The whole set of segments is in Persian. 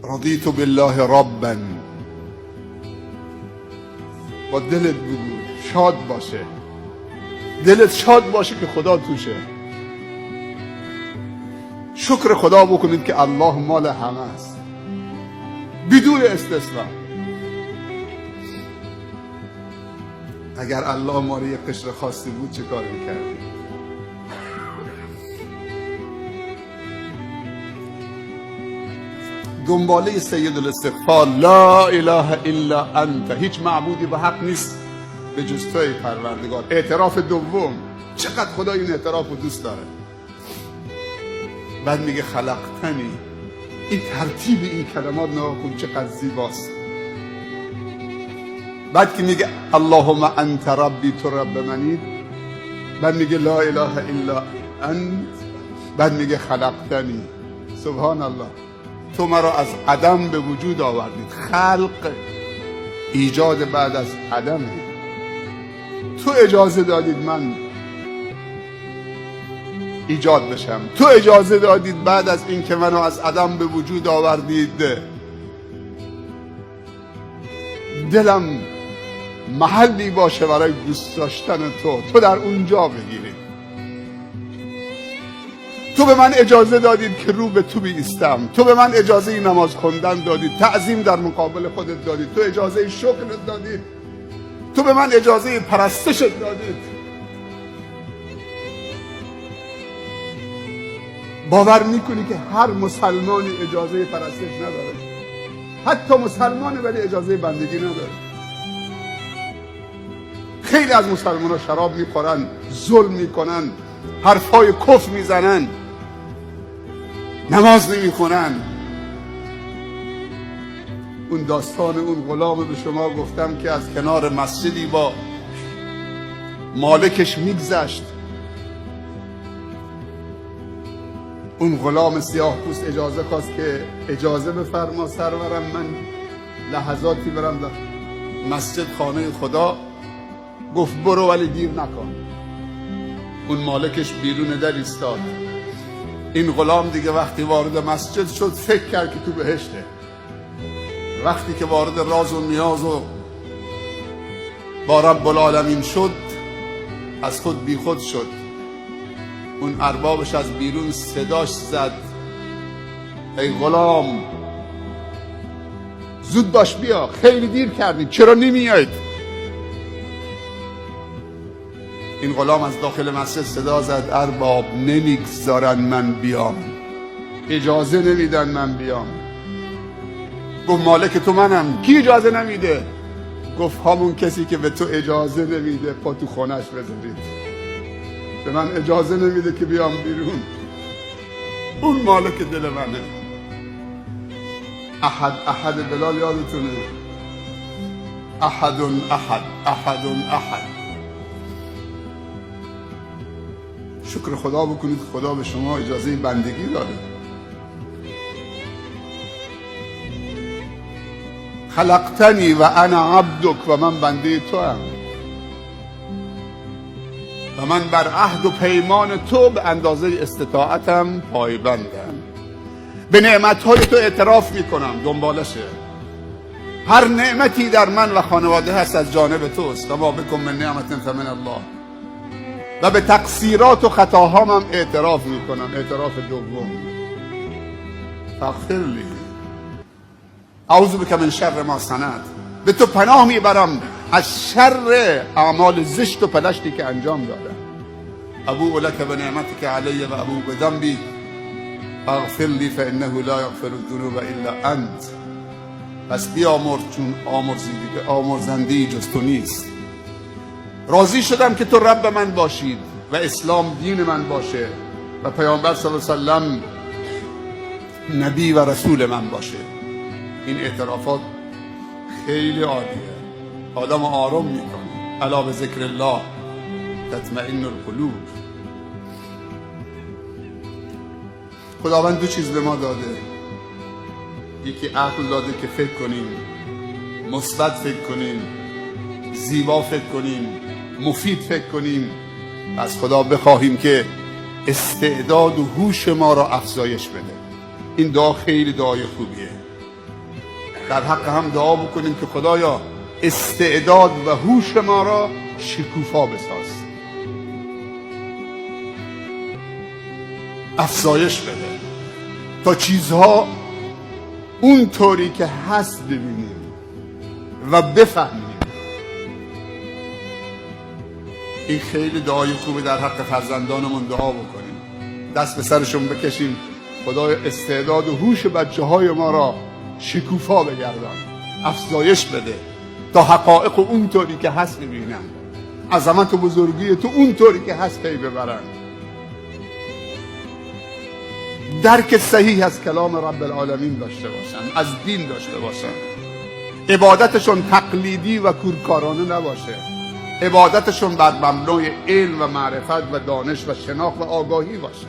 رضیت بالله ربا. با دلت بگو، شاد باشه، دلت شاد باشه که خدا توشه. شکر خدا بکنید که الله مال همه است بدون استثنا. اگر الله ما رو یک قشر خاصی بود چه کار میکردیم؟ دنباله سید الاستغفار، لا اله الا انت، هیچ معبودی به حق نیست به جز توی پروردگار. اعتراف دوم، چقدر خدا این اعتراف رو دوست داره. بعد میگه خلقتنی. این ترتیب این کلمات نگاه کن چقدر زیباست. بعد که میگه اللهم انت ربی، تو رب منی، بعد میگه لا اله الا انت، بعد میگه خلقتنی. سبحان الله، تو مرا از عدم به وجود آوردید. خلق ایجاد بعد از عدمه. تو اجازه دادید من ایجاد بشم، تو اجازه دادید بعد از این که منو از عدم به وجود آوردید دلم محلی باشه برای دوست داشتن تو در اونجا بگیری. تو به من اجازه دادید که رو به تو بیستم، تو به من اجازه نماز خوندن دادید، تعظیم در مقابل خودت دادید، تو اجازه شکرت دادید، تو به من اجازه پرستشت دادید. باور میکنی که هر مسلمانی اجازه پرستش نداره؟ حتی مسلمانه ولی اجازه بندگی نداره. خیلی از مسلمان ها شراب میخورن، ظلم میکنن، حرفای کفر میزنن، نماز نمیخونن. اون داستان اون غلام به شما گفتم که از کنار مسجدی با مالکش میگذشت. اون غلام سیاه پوست اجازه خواست که اجازه بفرما سرورم، من لحظاتی برم در مسجد خانه خدا. گفت برو ولی دیر نکن. اون مالکش بیرون در ایستاد. این غلام دیگه وقتی وارد مسجد شد فکر کرد که تو بهشته. وقتی که وارد راز و نیاز و با رب العالمین شد از خود بی خود شد. اون اربابش از بیرون صداش زد ای غلام زود باش بیا، خیلی دیر کردید، چرا نمیایید؟ این غلام از داخل مسجد صدا زد ارباب نمیگذارن من بیام، اجازه نمیدن من بیام. گفت مالک تو منم. کی اجازه نمیده؟ گفت همون کسی که به تو اجازه نمیده پا تو خونش بذارید. به من اجازه نمیده که بیام بیرون. اون مالک دل منه. احد بلال یادتونه؟ احد احد. شکر خدا بکنید خدا به شما اجازه بندگی داده. خلقتنی و انا عبدک، و من بنده تو هم، و من بر عهد و پیمان تو به اندازه استطاعتم پایبندم. به نعمتهای تو اعتراف میکنم، دنبالشه. هر نعمتی در من و خانواده هست از جانب توست. و ما بکن من نعمت فمن الله. و به تقصیرات و خطاهام هم اعتراف میکنم. اعتراف دوم، فاغفر لی اعوذ بک من شر ما صنعت. به تو پناه میبرم از شر اعمال زشت و پلشتی که انجام دادم. ابوء لک بنعمتک علی و ابوء بذنبی فاغفر لی فانه لا یغفر الذنوب الا انت. پس بیامرز چون آمرزنده جز تو نیست. راضی شدم که تو رب من باشید و اسلام دین من باشه و پیامبر صلی الله علیه و سلم نبی و رسول من باشه. این اعترافات خیلی عالیه، آدم آروم میکنه. الا به ذکر الله تطمئن القلوب. خداوند دو چیز به ما داده. یکی عقل داده که فکر کنیم، مثبت فکر کنیم، زیبا فکر کنیم، مفید فکر کنیم. از خدا بخواهیم که استعداد و هوش ما را افزایش بده. این دعا خیلی دعای خوبیه. در حق هم دعا بکنیم که خدایا استعداد و هوش ما را شکوفا بساز، افزایش بده تا چیزها اونطوری که هست ببینیم و بفهمیم. این خیلی دعای خوبی در حق فرزندانمون دعا بکنیم، دست به سرشون بکشیم، خدای استعداد و هوش بچه های ما را شکوفا بگردان، افزایش بده تا حقایق اونطوری که هست ببینن، عظمت و بزرگی تو اونطوری که هست پی ببرن، درک صحیح از کلام رب العالمین داشته باشن، از دین داشته باشن، عبادتشون تقلیدی و کورکارانه نباشه، عبادتشون بر مبنای علم و معرفت و دانش و شناخت و آگاهی باشه.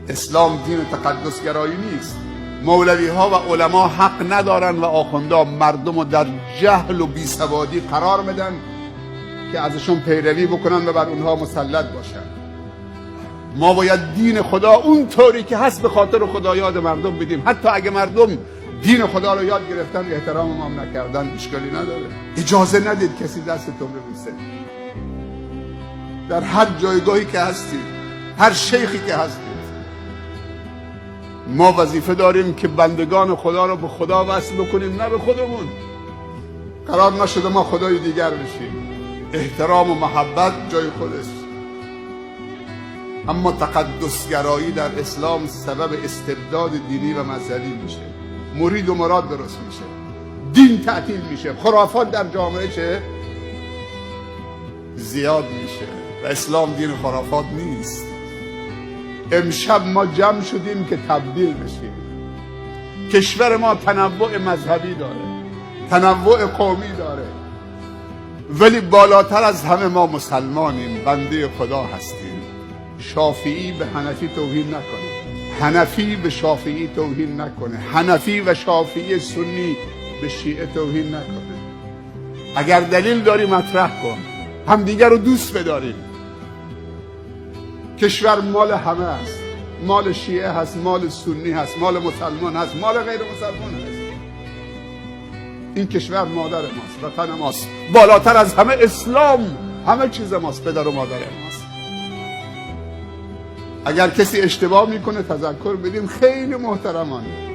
اسلام دین تقدسگرایی نیست. مولوی ها و علما حق ندارن و آخوندا مردم رو در جهل و بیسوادی قرار بدن که ازشون پیروی بکنن و بر اونها مسلط باشن. ما باید دین خدا اونطوری که هست به خاطر خدا یاد مردم بدیم، حتی اگه مردم دین خدا رو یاد گرفتن احترام ما نکردن اشکالی نداره. اجازه ندید کسی دستتون ببوسه. در هر جایگاهی که هستید، هر شیخی که هستید، ما وظیفه داریم که بندگان خدا رو به خدا وصل بکنیم، نه به خودمون. قرار نشده ما خدای دیگر بشیم. احترام و محبت جای خودش، اما تقدسگرایی در اسلام سبب استبداد دینی و مذهبی میشه، مرید و مراد درست میشه، دین تعطیل میشه، خرافات در جامعه چه زیاد میشه و اسلام دین خرافات نیست. امشب ما جمع شدیم که تبدیل بشیم. کشور ما تنوع مذهبی داره، تنوع قومی داره، ولی بالاتر از همه ما مسلمانیم، بنده خدا هستیم. شافعی به حنفی توهین نکنه، حنفی به شافعی توهین نکنه، حنفی و شافعی سنی به شیعه توهین نکنه. اگر دلیل داری مطرح کن، همدیگر رو دوست بداریم. کشور مال همه است، مال شیعه هست، مال سنی هست، مال مسلمان هست، مال غیر مسلمان هست. این کشور مادر ماست، وطن ماست، بالاتر از همه اسلام همه چیز ماست، پدر و مادر ماست. اگر کسی اشتباه میکنه تذکر بدیم، خیلی محترمانه.